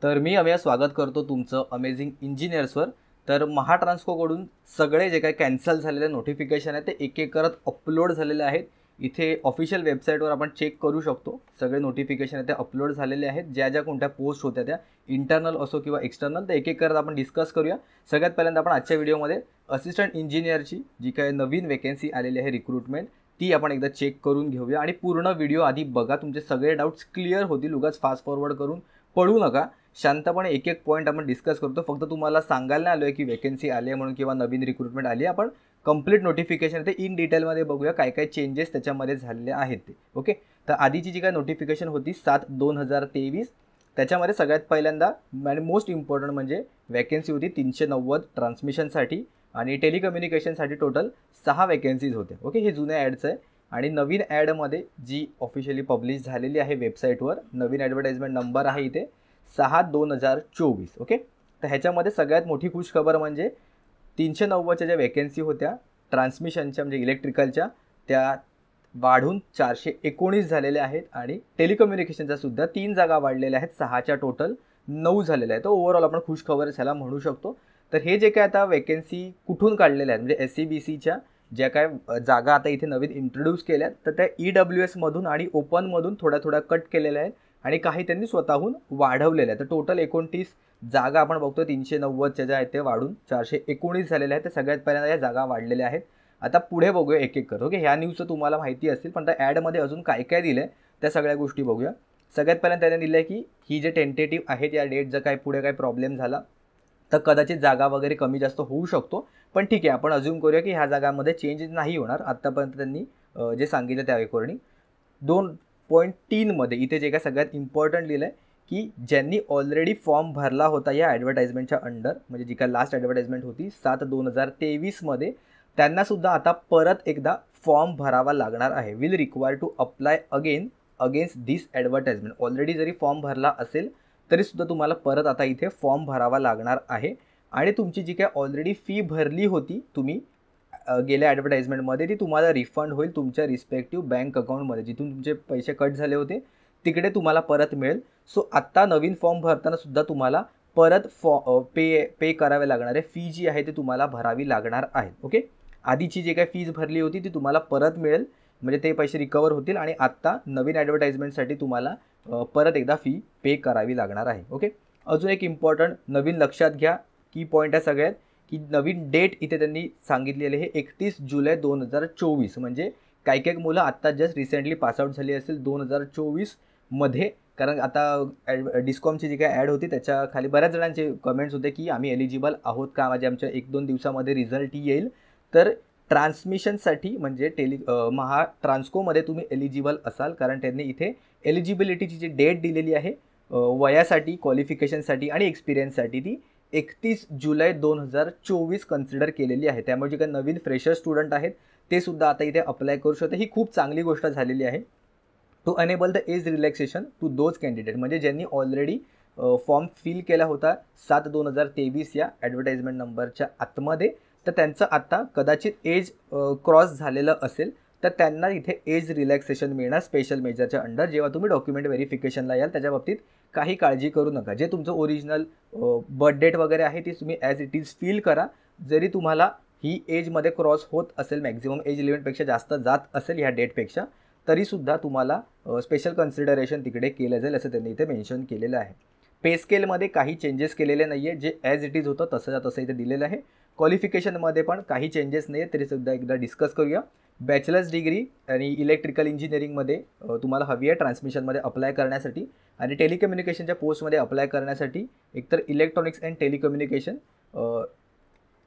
तर मी अमेय स्वागत करतो तुमचं अमेझिंग इंजिनियर्सवर। तर महाट्रान्सकोकडून सगळे जे काही कॅन्सल झालेले नोटिफिकेशन आहेत ते एक एक करत अपलोड झालेले आहेत। इथे ऑफिशियल वेबसाईटवर आपण चेक करू शकतो, सगळे नोटिफिकेशन आहेत ते अपलोड झालेले आहेत। ज्या ज्या कोणत्या पोस्ट होत्या त्या इंटरनल असो किंवा एक्सटर्नल, ते एक एक करत आपण डिस्कस करूया। सगळ्यात पहिल्यांदा आपण आजच्या व्हिडिओमध्ये असिस्टंट इंजिनियरची जी काही नवीन वेकेन्सी आलेली आहे रिक्रूटमेंट, ती आपण एकदा चेक करून घेऊया। आणि पूर्ण व्हिडिओ आधी बघा, तुमचे सगळे डाऊट्स क्लिअर होतील। उगाच फास्ट फॉरवर्ड करून पळू नका, शांतपणे एक एक पॉईंट आपण डिस्कस करतो। फक्त तुम्हाला सांगायला नाही आलो आहे की वेकेन्सी आली आहे म्हणून किंवा नवीन रिक्रूटमेंट आली आहे। आपण कंप्लीट नोटिफिकेशन ते इन डिटेलमध्ये बघूया, काय काय चेंजेस त्याच्यामध्ये झालेले आहेत ते। ओके, तर आधीची जी काय नोटिफिकेशन होती 7/2023, त्याच्यामध्ये सगळ्यात पहिल्यांदा आणि मोस्ट इम्पॉर्टंट म्हणजे वेकेन्सी होती 390 ट्रान्समिशनसाठी आणि टेलिकम्युनिकेशनसाठी टोटल 6 वेकेन्सीज होत्या। ओके, हे जुन्या ॲडचं आहे। आणि नवीन ॲडमध्ये जी ऑफिशियली पब्लिश झालेली आहे वेबसाईटवर, नवीन ॲडव्हर्टाइजमेंट नंबर आहे इथे 6/2024। ओके, तर ह्याच्यामध्ये सगळ्यात मोठी खुशखबर म्हणजे 390च्या ज्या वेकेन्सी होत्या ट्रान्समिशनच्या म्हणजे इलेक्ट्रिकलच्या, त्या वाढून 419 झालेल्या आहेत। आणि टेलिकम्युनिकेशनच्या सुद्धा 3 जागा वाढलेल्या आहेत, 6च्या टोटल 9 झालेल्या आहेत। तर ओव्हरऑल आपण खुशखबर ह्याला म्हणू शकतो। तर हे जे काय आता वेकेन्सी कुठून काढलेल्या आहेत म्हणजे SCBCच्या ज्या काय जागा आता इथे नवीन इंट्रोड्यूस केल्यात, तर त्या EWSमधून आणि ओपनमधून थोड्या कट केलेल्या आहेत आणि काही त्यांनी स्वतःहून वाढवलेल्या आहेत। तर टोटल 29 जागा आपण बघतो, 390च्या ज्या आहेत ते वाढून 419 झालेल्या आहेत। तर सगळ्यात पहिल्यांदा या जागा वाढलेल्या आहेत। आता पुढे बघूया एक एक कर। ओके, ह्या न्यूजचं तुम्हाला माहिती असेल, पण त्या ॲडमध्ये अजून काय काय दिलं आहे त्या सगळ्या गोष्टी बघूया। सगळ्यात पहिल्यांदा त्याने दिलं आहे की ही जे टेंटेटिव्ह आहेत या डेट, जर काय पुढे काय प्रॉब्लेम झाला तर कदाचित जागा वगैरे कमी जास्त होऊ शकतो, पण ठीक आहे, आपण अज्यूम करूया की ह्या जागांमध्ये चेंजेस नाही होणार। आत्तापर्यंत त्यांनी जे सांगितलं त्या अकॉर्डिंग 2.3 मध्ये इथे जे काय सगळ्यात इम्पॉर्टंट लिहिलं आहे की ज्यांनी ऑलरेडी फॉर्म भरला होता या ॲडव्हर्टाइजमेंटच्या अंडर, म्हणजे जी काय लास्ट ॲडव्हर्टाइजमेंट होती 7/2023मध्ये, त्यांनासुद्धा आता परत एकदा फॉर्म भरावा लागणार आहे। Will require to apply again against this advertisement. Already जरी फॉर्म भरला असेल तरीसुद्धा तुम्हाला परत आता इथे फॉर्म भरावा लागणार आहे। आणि तुमची जी काय ऑलरेडी फी भरली होती तुम्ही गेल्या ॲडव्हर्टाइजमेंटमध्ये, ती तुम्हाला रिफंड होईल तुमच्या रिस्पेक्टिव्ह बँक अकाउंटमध्ये, जिथून तुमचे पैसे कट झाले होते तिकडे तुम्हाला परत मिळेल। सो आत्ता नवीन फॉर्म भरताना सुद्धा तुम्हाला परत पे करावे लागणार आहे। फी जी आहे ती तुम्हाला भरावी लागणार आहे। ओके, आधीची जी काय फीज भरली होती ती तुम्हाला परत मिळेल, म्हणजे ते पैसे रिकवर होतील। आणि आत्ता नवीन ॲडव्हर्टाइजमेंटसाठी तुम्हाला परत एकदा फी पे करावी लागणार आहे। ओके, अजून एक इम्पॉर्टंट नवीन लक्षात घ्या, की पॉईंट आहे सगळ्यात, की नवीन डेट इथे त्यांनी सांगितलेली आहे 31 जुलै 2024। म्हणजे काही काही मुलं आत्ता जस्ट रिसेंटली पासआउट झाली असेल 2024मध्ये, कारण आता डिस्कॉमची जी काय ॲड होती त्याच्या खाली बऱ्याच जणांचे कमेंट्स होते की आम्ही एलिजिबल आहोत का, म्हणजे आमच्या 1-2 दिवसामध्ये रिझल्ट येईल। तर ट्रान्समिशनसाठी म्हणजे महाट्रान्सकोमध्ये तुम्ही एलिजिबल असाल, कारण त्यांनी इथे एलिजिबिलिटीची जी डेट दिलेली आहे वयासाठी, क्वालिफिकेशनसाठी आणि एक्सपिरियन्ससाठी, ती 31 जुलै 2024 कन्सिडर केलेली आहे। त्यामुळे जे काही नवीन फ्रेशर स्टुडंट आहेत ते सुद्धा आता इथे अप्लाय करू शकते। ही खूप चांगली गोष्ट झालेली आहे। To enable the age relaxation to those candidate, म्हणजे ज्यांनी ऑलरेडी फॉर्म फिल केला होता 7/2023 या ॲडव्हर्टाइजमेंट नंबरच्या आतमध्ये, तर त्यांचं आता कदाचित एज क्रॉस झालेलं असेल तर त्यांना इथे एज रिलॅक्सेशन मिळणार स्पेशल मेजरच्या अंडर। जेव्हा तुम्ही डॉक्युमेंट व्हेरिफिकेशनला याल त्याच्या बाबतीत काही काळजी करू नका। जे तुमचं ओरिजिनल बर्थ डेट वगैरे आहे ती तुम्ही ॲज इट इज फिल करा। जरी तुम्हाला ही एजमध्ये क्रॉस होत असेल, मॅक्झिमम एज लिमिटपेक्षा जास्त जात असेल ह्या डेटपेक्षा, तरीसुद्धा तुम्हाला स्पेशल कन्सिडरेशन तिकडे केलं जाईल, असं त्यांनी इथे मेन्शन केलेलं आहे। पे स्केलमध्ये काही चेंजेस केलेले नाही आहे, जे ॲज इट इज होतं तसं इथे दिलेलं आहे। क्वालिफिकेशनमध्ये पण काही चेंजेस नाही आहे, तरीसुद्धा एकदा डिस्कस करूया। बॅचलर्स डिग्री आणि इलेक्ट्रिकल इंजिनिअरिंगमध्ये तुम्हाला हवी आहे ट्रान्समिशनमध्ये अप्लाय करण्यासाठी, आणि टेलिकम्युनिकेशनच्या पोस्टमध्ये अप्लाय करण्यासाठी एकतर इलेक्ट्रॉनिक्स अँड टेलिकम्युनिकेशन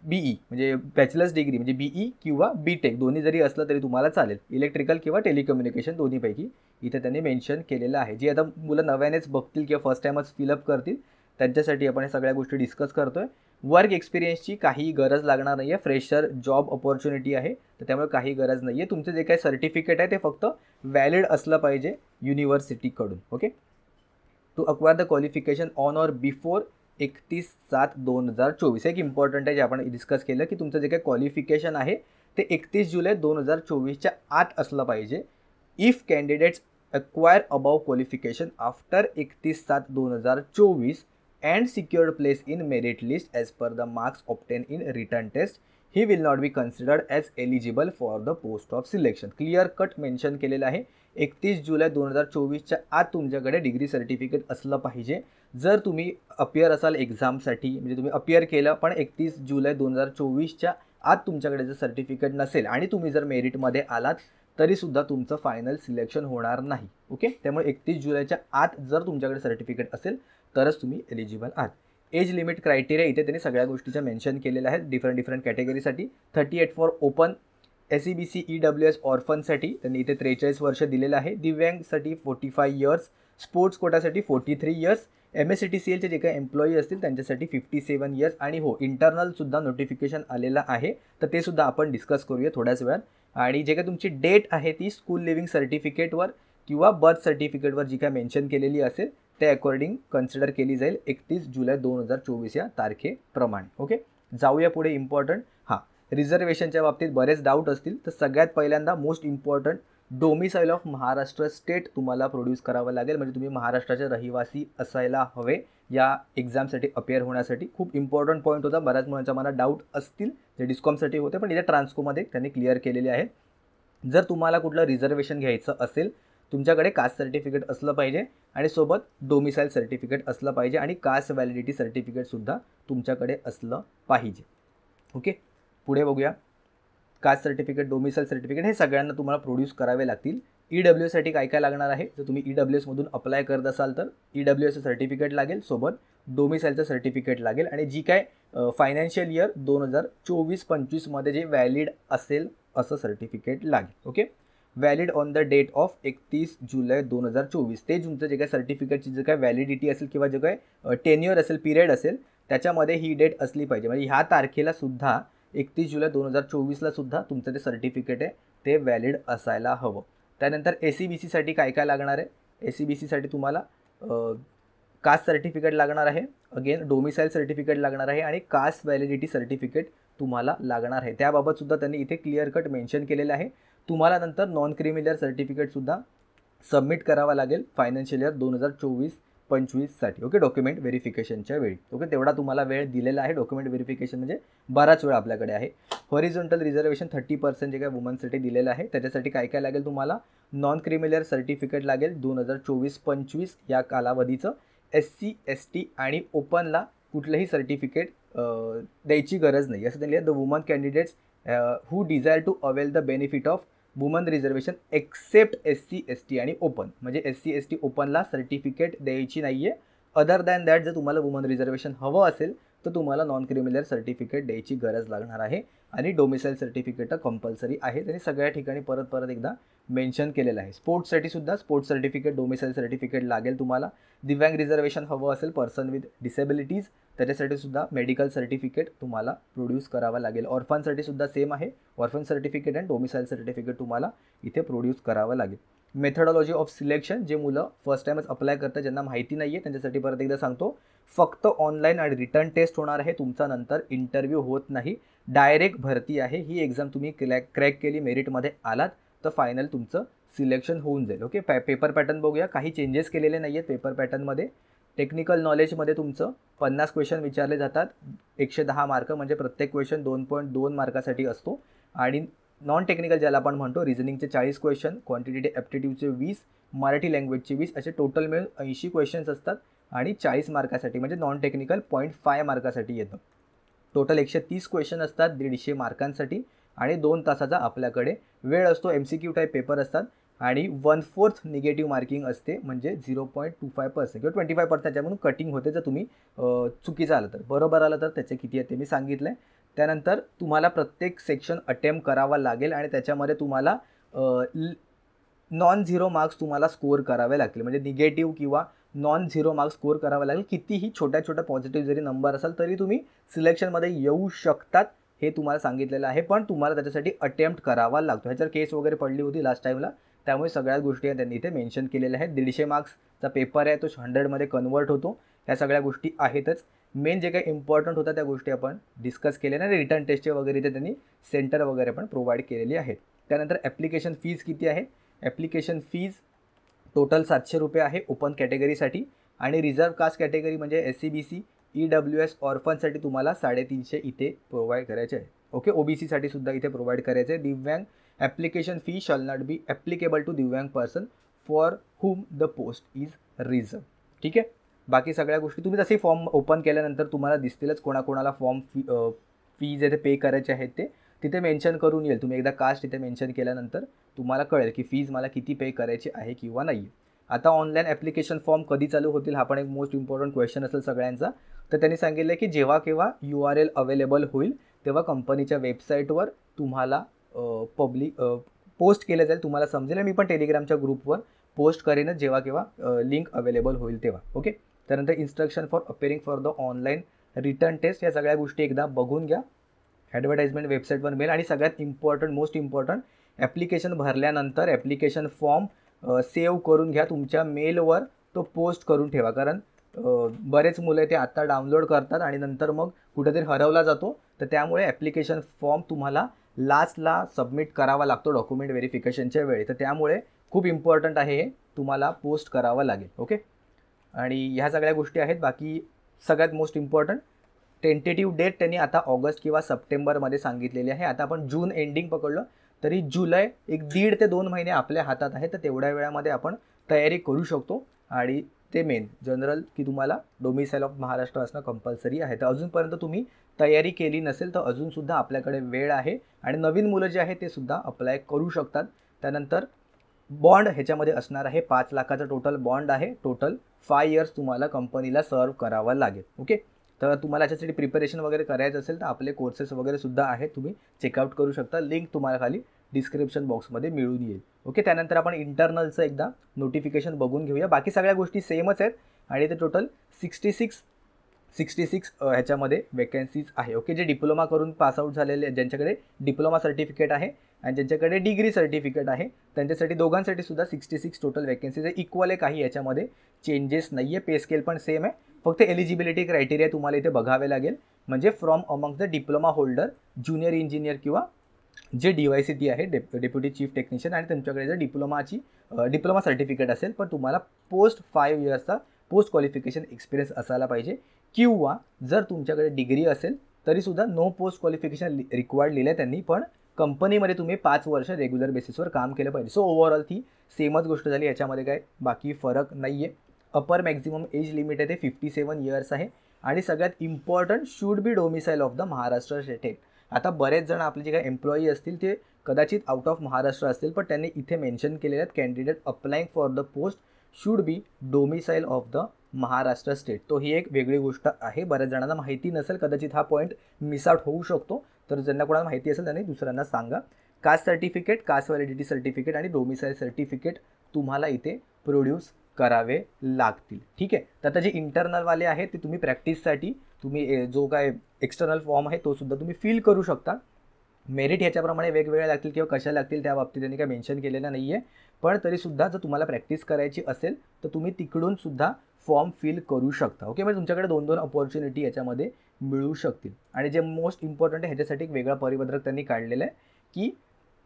BE म्हणजे बॅचलर्स डिग्री म्हणजे BE किंवा BTech दोन्ही जरी असलं तरी तुम्हाला चालेल, इलेक्ट्रिकल किंवा टेलिकम्युनिकेशन दोन्हीपैकी इथे त्यांनी मेन्शन केलेलं आहे। जी आता मुलं नव्यानेच बघतील किंवा फर्स्ट टाईमच फिलअप करतील त्यांच्यासाठी आपण या सगळ्या गोष्टी डिस्कस करतोय। वर्क एक्सपिरियन्सची काही गरज लागणार नाही आहे, फ्रेशर जॉब अपॉर्च्युनिटी आहे, तर त्यामुळे काही गरज नाही आहे। तुमचं जे काही सर्टिफिकेट आहे ते फक्त व्हॅलिड असलं पाहिजे युनिव्हर्सिटीकडून। Okay, to acquire the qualification on or before 31/7/2024 एक इम्पॉर्टंट आहे जे आपण डिस्कस केलं, की तुमचं जे काही क्वालिफिकेशन आहे ते 31 जुलै 2024च्या आत असलं पाहिजे। If candidates acquire above qualification after 31/7/2024 and secured place in merit list as per the marks obtained in written test, he will not be considered as eligible for the post of selection. Clear cut mention केलेलं आहे. 31 जुलै 2024च्या आत तुमच्याकडे degree certificate असलं पाहिजे. जर तुम्ही appear असाल एक्झामसाठी, म्हणजे तुम्ही अपियर केलं पण 31 जुलै 2024च्या आत तुमच्याकडे जर सर्टिफिकेट नसेल आणि तुम्ही जर मेरिटमध्ये आलात तरीसुद्धा तुमचं फायनल सिलेक्शन होणार नाही. ओके, त्यामुळे 31 जुलैच्या आत जर तुमच्याकडे सर्टिफिकेट असेल तरच तुम्ही एलिजिबल आहात. एज लिमिट क्रायटेरिया इथे त्यांनी सगळ्या गोष्टीच्या मेन्शन केलेल्या आहेत डिफरंट कॅटेगरीसाठी. 38 फॉर ओपन, SEBC EWS ऑर्फनसाठी त्यांनी इथे 43 वर्ष दिलेलं आहे. दिव्यांगसाठी 45 इयर्स, स्पोर्ट्स कोटासाठी 43 इयर्स, MSCTCLचे जे काही एम्प्लॉई असतील त्यांच्यासाठी 57 इयर्स. आणि हो, इंटरनलसुद्धा नोटिफिकेशन आलेलं आहे, तर ते सुद्धा आपण डिस्कस करूया थोड्याच वेळात. आणि जे काही तुमची डेट आहे ती स्कूल लिव्हिंग सर्टिफिकेटवर किंवा बर्थ सर्टिफिकेटवर जी काय मेन्शन केलेली असेल ते अकॉर्डिंग कन्सिडर केली जाईल 31 जुलै 2024 या तारखेप्रमाणे. ओके, जाऊया पुढे. इम्पॉर्टंट रिझर्वेशनच्या बाबतीत बरेच डाऊट असतील, तर सगळ्यात पहिल्यांदा most important domicile of Maharashtra state तुम्हाला प्रोड्यूस करावं लागेल. म्हणजे तुम्ही महाराष्ट्राचे रहिवासी असायला हवे या एक्झामसाठी अपियर होण्यासाठी. खूप इम्पॉर्टंट पॉईंट होता. बऱ्याच मुलांच्या मला डाऊट असतील जे डिस्कॉमसाठी होते, पण इथे ट्रान्सकोमध्ये त्यांनी क्लिअर केलेले आहे. जर तुम्हाला कुठलं रिझर्वेशन घ्यायचं असेल तुमच्याकडे कास्ट सर्टिफिकेट असलं पाहिजे आणि सोबत डोमिसाईल सर्टिफिकेट असलं पाहिजे आणि कास्ट व्हॅलिडिटी सर्टिफिकेटसुद्धा तुमच्याकडे असलं पाहिजे. ओके, पुढे बघूया. कास्ट सर्टिफिकेट, डोमिसाईल सर्टिफिकेट हे सगळ्यांना तुम्हाला प्रोड्यूस करावे लागतील. EWSसाठी काय काय लागणार आहे, जर तुम्ही EWSमधून अप्लाय करत असाल तर EWSचं सर्टिफिकेट लागेल, सोबत डोमिसाईलचं सर्टिफिकेट लागेल आणि जी काय फायनान्शियल इयर 2024-25मध्ये जे व्हॅलिड असेल असं सर्टिफिकेट लागेल. Okay, valid on the date of 31 July 2024. ते तुमचं जे काय सर्टिफिकेटची जे काय व्हॅलिडिटी असेल किंवा जे काय टेन्युअर असेल, पिरियड असेल, त्याच्यामध्ये ही डेट असली पाहिजे. म्हणजे ह्या तारखेला सुद्धा 31 जुलै 2024ला सुद्धा तुमचं ते सर्टिफिकेट आहे ते व्हॅलिड असायला हवं. त्यानंतर SEBCसाठी काय काय लागणार आहे, SEBCसाठी तुम्हाला कास्ट सर्टिफिकेट लागणार आहे, अगेन डोमिसाईल सर्टिफिकेट लागणार आहे आणि कास्ट व्हॅलिडिटी सर्टिफिकेट तुम्हाला लागणार आहे. त्याबाबतसुद्धा त्यांनी इथे क्लिअर कट मेन्शन केलेलं आहे. तुम्हाला नंतर नॉन क्रिमिलियर सर्टिफिकेटसुद्धा सबमिट करावा लागेल फायनान्शियल इयर 2024-25साठी. ओके, डॉक्युमेंट व्हेरिफिकेशनच्या वेळी. ओके, तेवढा तुम्हाला वेळ दिलेला आहे. डॉक्युमेंट व्हेरिफिकेशन म्हणजे बराच वेळ आपल्याकडे आहे. हॉरिझॉन्टल रिझर्वेशन 30% जे काय वुमन्ससाठी दिलेलं आहे, त्याच्यासाठी काय काय लागेल तुम्हाला, नॉन क्रिमिलियर सर्टिफिकेट लागेल 2024-25 या कालावधीचं. SC ST आणि ओपनला कुठलंही सर्टिफिकेट द्यायची गरज नाही असं त्यांनी. The woman candidates who desire to avail the benefit of woman reservation except SC ST आणि ओपन. म्हणजे SC ST ओपनला सर्टिफिकेट द्यायची नाही आहे. अदर दॅन दॅट जर तुम्हाला वुमन रिझर्वेशन हवं असेल तर तुम्हाला नॉन क्रिमिलियर सर्टिफिकेट द्यायची गरज लागणार आहे आणि डोमिसाईल सर्टिफिकेट कंपल्सरी आहे. त्यांनी सगळ्या ठिकाणी परत एकदा मेन्शन केलेलं आहे. स्पोर्ट्ससाठी सुद्धा स्पोर्ट्स सर्टिफिकेट, डोमिसाईल सर्टिफिकेट लागेल तुम्हाला. दिव्यांग रिझर्वेशन हवं असेल, पर्सन विथ डिसेबिलिटीज, त्याच्यासाठी सुद्धा मेडिकल सर्टिफिकेट तुम्हाला प्रोड्यूस करावं लागेल. ऑर्फनसाठी सुद्धा सेम आहे. ऑर्फन सर्टिफिकेट आणि डोमिसाईल सर्टिफिकेट तुम्हाला इथे प्रोड्यूस करावं लागेल. मेथडॉलॉजी ऑफ सिलेक्शन, जे मुलं फर्स्ट टाइमच अप्लाय करतात ज्यांना माहिती नाही आहे त्यांच्यासाठी परत एकदा सांगतो, फक्त ऑनलाईन आणि रिटर्न टेस्ट होणार आहे. तुमचा नंतर इंटरव्ह्यू होत नाही, डायरेक्ट भरती आहे. ही एक्झाम तुम्ही क्रॅक केली, मेरिटमध्ये आलात तर फायनल तुमचं सिलेक्शन होऊन जाईल. ओके, पेपर पॅटर्न बघूया. काही चेंजेस केलेले नाही आहेत पेपर पॅटर्नमध्ये. टेक्निकल नॉलेजमध्ये तुमचं 50 क्वेश्चन विचारले जातात, 110 मार्क, म्हणजे प्रत्येक क्वेश्चन 2.2 मार्कासाठी असतो. आणि नॉन टेक्निकल ज्याला आपण म्हणतो, रिझनिंगचे 40 क्वेश्चन, क्वांटिटेटिव्ह ॲप्टिट्यूडचे 20, मराठी लँग्वेजचे 20, असे टोटल मिळून 80 क्वेश्चन्स असतात आणि 40 मार्कासाठी म्हणजे नॉन टेक्निकल 0.5 मार्कासाठी येतं. टोटल 130 क्वेश्चन असतात 150 मार्कांसाठी आणि 2 तासाचा आपल्याकडे वेळ असतो. MCQ टाईप पेपर असतात आणि 1/4 निगेटिव्ह मार्किंग असते, म्हणजे 0.25% किंवा 25% त्याच्यामधून कटिंग होते. जर तुम्ही चुकीचं आलं तर, बरोबर आलं तर त्याचे किती आहे ते मी सांगितलं आहे. त्यानंतर तुम्हाला प्रत्येक सेक्शन अटेम्प्ट करावा लागेल आणि त्याच्यामध्ये तुम्हाला नॉन झिरो मार्क्स तुम्हाला स्कोअर करावे लागतील. म्हणजे निगेटिव्ह किंवा नॉन झिरो मार्क्स स्कोअर करावा लागेल. कितीही छोट्या पॉझिटिव्ह जरी नंबर असेल तरी तुम्ही सिलेक्शनमध्ये येऊ शकतात, हे तुम्हाला सांगितलेलं आहे. पण तुम्हाला त्याच्यासाठी अटेम्प्ट करावा लागतो. ह्याच्यावर केस वगैरे पडली होती लास्ट टाईमला, त्यामुळे सगळ्याच गोष्टी त्यांनी इथे मेन्शन केलेल्या आहेत. 150 मार्क्सचा पेपर आहे, तो 100मध्ये कन्वर्ट होतो. ह्या सगळ्या गोष्टी आहेतच. मेन जे काही इम्पॉर्टंट होत्या त्या गोष्टी आपण डिस्कस केलेल्या आणि रिटर्न टेस्टचे वगैरे इथे त्यांनी सेंटर वगैरे पण प्रोव्हाइड केलेली आहेत. त्यानंतर ॲप्लिकेशन फीज किती आहे, ॲप्लिकेशन फीज टोटल 700 रुपये आहे ओपन कॅटेगरीसाठी. आणि रिझर्व कास्ट कॅटेगरी म्हणजे SC BC EWS ऑर्फनसाठी तुम्हाला 350 इथे प्रोव्हाइड करायचे आहे. ओके, OBCसाठी सुद्धा इथे प्रोव्हाइड करायचे आहे. दिव्यांग application fee shall not be applicable to दिव्यांग person for whom the post is reserve. ठीक आहे, बाकी सगळ्या गोष्टी तुम्ही तसे फॉर्म ओपन केल्यानंतर तुम्हाला दिसतीलच कोणाकोणाला फॉर्म फीज ते पे करायचे आहेत ते तिथे मेन्शन करून येईल. तुम्ही एकदा कास्ट तिथे मेन्शन केल्यानंतर तुम्हाला कळेल की फीज मला किती पे करायची आहे किंवा नाही. आता ऑनलाईन ॲप्लिकेशन फॉर्म कधी चालू होतील हा पण एक मोस्ट इम्पॉर्टंट क्वेश्चन असेल सगळ्यांचा. तर त्यांनी सांगितलं की जेव्हा केव्हा URL अवेलेबल होईल तेव्हा कंपनीच्या वेबसाईटवर तुम्हाला पोस्ट केलं जाईल, तुम्हाला समजेल. मी पण टेलिग्रामच्या ग्रुपवर पोस्ट करेनच जेव्हा केव्हा लिंक अवेलेबल होईल तेव्हा. ओके, त्यानंतर instruction for appearing for the online written test, या सगळ्या गोष्टी एकदा बघून घ्या. ॲडव्हर्टाइजमेंट वेबसाईटवर मिळेल. आणि सगळ्यात इम्पॉर्टंट मोस्ट इम्पॉर्टंट ॲप्लिकेशन भरल्यानंतर ॲप्लिकेशन फॉर्म सेव्ह करून घ्या, तुमच्या मेलवर तो पोस्ट करून ठेवा. कारण बरेच मुलं ते आत्ता डाउनलोड करतात आणि नंतर मग कुठेतरी हरवला जातो. तर त्यामुळे ॲप्लिकेशन फॉर्म तुम्हाला लास्टला सबमिट करावा लागतो डॉक्युमेंट व्हेरिफिकेशनच्या वेळी. तर त्यामुळे खूप इम्पॉर्टंट आहे, हे तुम्हाला पोस्ट करावं लागेल. ओके, आणि ह्या सगळ्या गोष्टी आहेत. बाकी सगळ्यात मोस्ट इम्पॉर्टंट टेंटेटिव्ह डेट त्यांनी आता ऑगस्ट किंवा सप्टेंबरमध्ये सांगितलेली आहे. आता आपण जून एंडिंग पकडलं तरी जुलै 1.5 ते 2 महिने आपल्या हातात आहे. तर तेवढ्या वेळामध्ये आपण तयारी करू शकतो. आणि ते मेन जनरल की तुम्हाला डोमिसाईल ऑफ महाराष्ट्र असणं कंपल्सरी आहे. तर अजूनपर्यंत तुम्ही तयारी केली नसेल तर अजूनसुद्धा आपल्याकडे वेळ आहे. आणि नवीन मुलं जे आहे ते सुद्धा अप्लाय करू शकतात. त्यानंतर बॉन्ड ह्याच्यामध्ये असणार आहे 5 लाखाचा टोटल बॉन्ड आहे. टोटल 5 इयर्स तुम्हाला कंपनीला सर्व करावं लागेल. ओके, तर तुम्हाला याच्यासाठी प्रिपरेशन वगैरे करायचं असेल तर आपले कोर्सेस वगैरे सुद्धा आहेत, तुम्ही चेकआउट करू शकता. लिंक तुम्हाला खाली डिस्क्रिप्शन बॉक्समध्ये मिळून येईल. ओके, त्यानंतर आपण इंटरनलचं एकदा नोटिफिकेशन बघून घेऊया. बाकी सगळ्या गोष्टी सेमच आहेत. आणि ते टोटल 66 ह्याच्यामध्ये वेकन्सीज आहे. ओके, जे डिप्लोमा करून पासआउट झालेले, ज्यांच्याकडे डिप्लोमा सर्टिफिकेट आहे आणि ज्यांच्याकडे डिग्री सर्टिफिकेट आहे त्यांच्यासाठी दोघांसाठी सुद्धा 66 टोटल वेकन्सीज आहे. इक्वल आहे, काही याच्यामध्ये चेंजेस नाही आहे. पे स्केल पण सेम आहे. फक्त एलिजिबिलिटी क्रायटेरिया तुम्हाला इथे बघावे लागेल. म्हणजे from among the diploma holder, junior engineer किंवा जे DYCT आहे डेप्युटी चीफ टेक्निशियन, आणि तुमच्याकडे जर डिप्लोमा सर्टिफिकेट असेल पण तुम्हाला पोस्ट 5 इयर्सचा पोस्ट क्वालिफिकेशन एक्सपिरियन्स असायला पाहिजे. किंवा जर तुमच्याकडे डिग्री असेल तरीसुद्धा नो पोस्ट क्वालिफिकेशन रिक्वायर्ड लिहिलं आहे त्यांनी, पण कंपनीमध्ये तुम्ही 5 वर्ष रेग्युलर बेसिसवर काम केलं पाहिजे. सो ओव्हरऑल ती सेमच गोष्ट झाली, याच्यामध्ये काय बाकी फरक नाही आहे. अपर मॅक्झिमम एज लिमिट आहे ते 57 इयर्स आहे. आणि सगळ्यात important should be domicile of the Maharashtra state. आता बरेच जण आपले जे काही एम्प्लॉई असतील ते कदाचित आउट ऑफ महाराष्ट्र असतील, पण त्यांनी इथे मेन्शन केलेले आहेत candidate applying for the post should be domicile of the Maharashtra state. तो ही एक वेगळी गोष्ट आहे. बऱ्याच जणांना माहिती नसेल, कदाचित हा पॉईंट मिस आउट होऊ शकतो. तर ज्यांना कोणाला माहिती असेल त्यांनी दुसऱ्यांना सांगा. Caste certificate, caste validity certificate आणि डोमिसाईल सर्टिफिकेट तुम्हाला इथे प्रोड्यूस करावे लागतील. ठीक आहे, तर आता जे इंटरनलवाले आहेत ते तुम्ही प्रॅक्टिससाठी तुम्ही जो काय एक्सटर्नल फॉर्म आहे तो सुद्धा तुम्ही फिल करू शकता. मेरिट ह्याच्याप्रमाणे वेगवेगळे लागतील किंवा कशा लागतील त्या बाबतीत त्यांनी काही मेन्शन केलेलं नाही आहे. पण तरीसुद्धा जर तुम्हाला प्रॅक्टिस करायची असेल तर तुम्ही तिकडून सुद्धा फॉर्म फिल करू शकता. ओके, म्हणजे तुमच्याकडे 2-2 अपॉर्च्युनिटी याच्यामध्ये मिळू शकतील. आणि जे मोस्ट इम्पॉर्टंट आहे ह्याच्यासाठी एक वेगळा परिपत्रक त्यांनी काढलेलं आहे की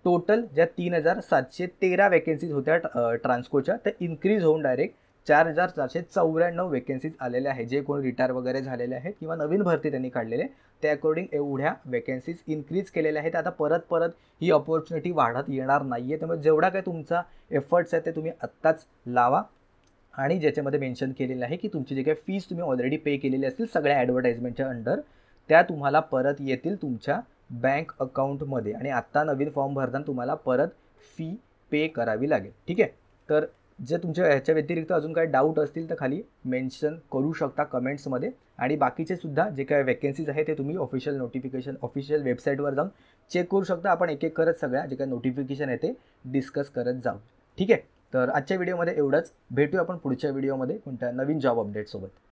टोटल ज्या 3,713 वेकन्सीज होत्या ट्रान्सकोच्या, त्या इन्क्रीज होऊन डायरेक्ट 4,494 वेकन्सीज आलेल्या आहेत. जे कोण रिटायर वगैरे झालेले आहेत किंवा नवीन भरती त्यांनी काढलेले त्या अकॉर्डिंग एवढ्या वेकन्सीज इन्क्रीज केलेल्या आहेत. आता परत ही अपॉर्च्युनिटी वाढत येणार नाही आहे. त्यामुळे जेवढा काय तुमचा एफर्ट्स आहे ते तुम्ही आत्ताच लावा. आणि ज्याच्यामध्ये मेन्शन केलेलं आहे की तुमची जे काही फीज तुम्ही ऑलरेडी पे केलेली असतील सगळ्या ॲडव्हर्टाइजमेंटच्या अंडर, त्या तुम्हाला परत येतील तुमच्या बँक अकाउंटमध्ये. आणि आत्ता नवीन फॉर्म भरताना तुम्हाला परत फी पे करावी लागेल. ठीक आहे, तर जे तुमच्या ह्याच्या व्यतिरिक्त अजून काही डाऊट असतील तर खाली मेन्शन करू शकता कमेंट्समध्ये. आणि बाकीचे सुद्धा जे काही वेकन्सीज आहे ते तुम्ही ऑफिशियल वेबसाईटवर जाऊन चेक करू शकता. आपण एक एक करत सगळ्या जे काही नोटिफिकेशन आहे ते डिस्कस करत जाऊ. ठीक आहे, तर आजच्या व्हिडिओमध्ये एवढंच. भेटूया आपण पुढच्या व्हिडिओमध्ये कोणत्या नवीन जॉब अपडेटसोबत.